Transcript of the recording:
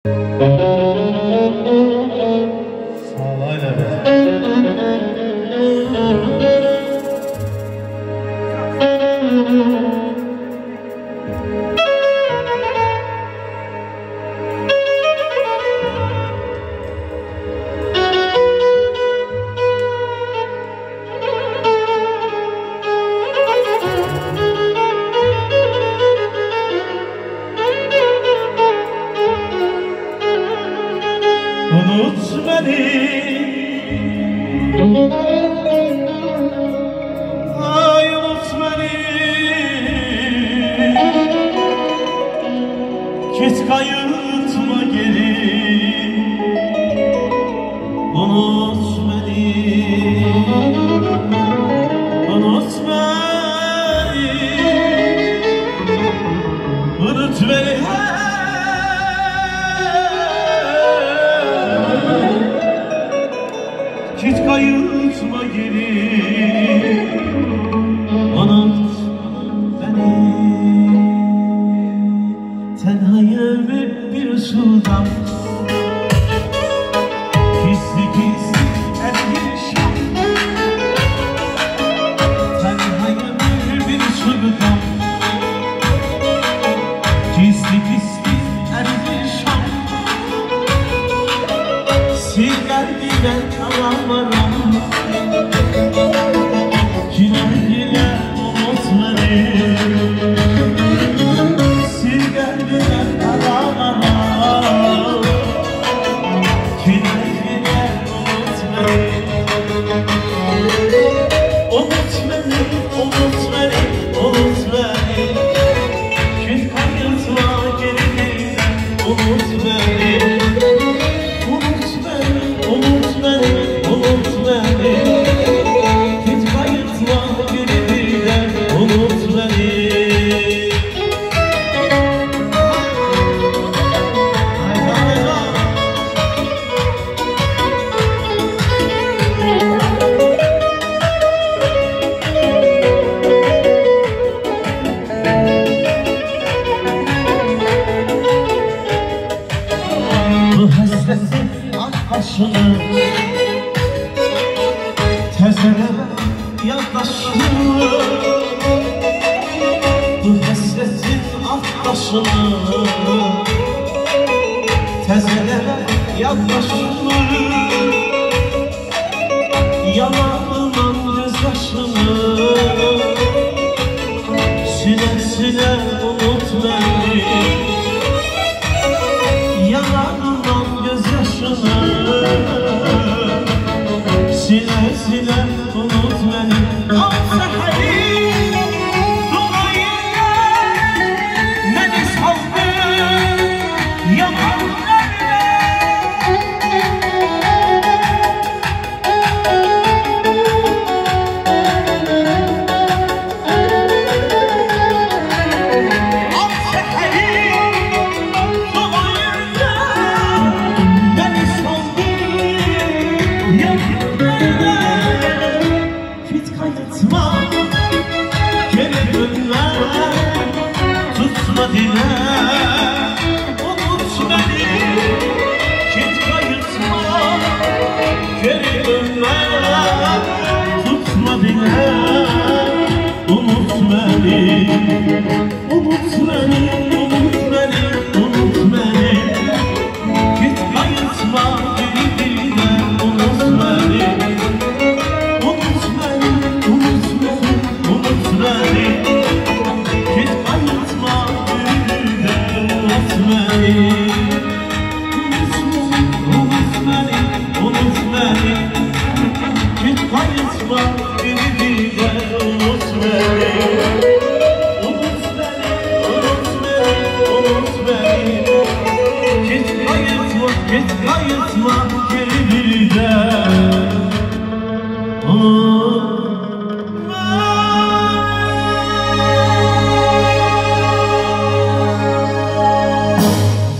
Sağlayla be. Unut beni, ay unut beni, git kayırtma geri. Unut beni, unut beni, unut beni. Git kayırtma geri, unut beni. Tenhayım hep bir sudan, gizli gizli erişim. Tenhayım hep bir sudan, gizli gizli erişim. Sil kalbimden kalanlarım, yine yine unut beni. Sil kalbimden kalanlarım, yine yine unut beni. Unut beni, unut beni, unut beni. Git kayırtma geri, unut beni. Unut beni, unut beni, unut beni. Git kayırtma geri birden, unut beni. Hayda hayda. Bu hasretin arkasını tezelere yaklaşıyor. Bu hasretin arkasını tezelere yaklaşıyor. Yanağımın gözyaşını sile sile unut beni. Yanağımdan gözyaşını sile sile unut beni. Al seherim dolayıyla beni saldın yalanlarla. Al seherim dolayıyla beni saldın yalanlarla. Git kayırtma geri dönme, tutma dile. Unut beni, git kayırtma geri dönme, tutma dile. Unut beni, unut beni.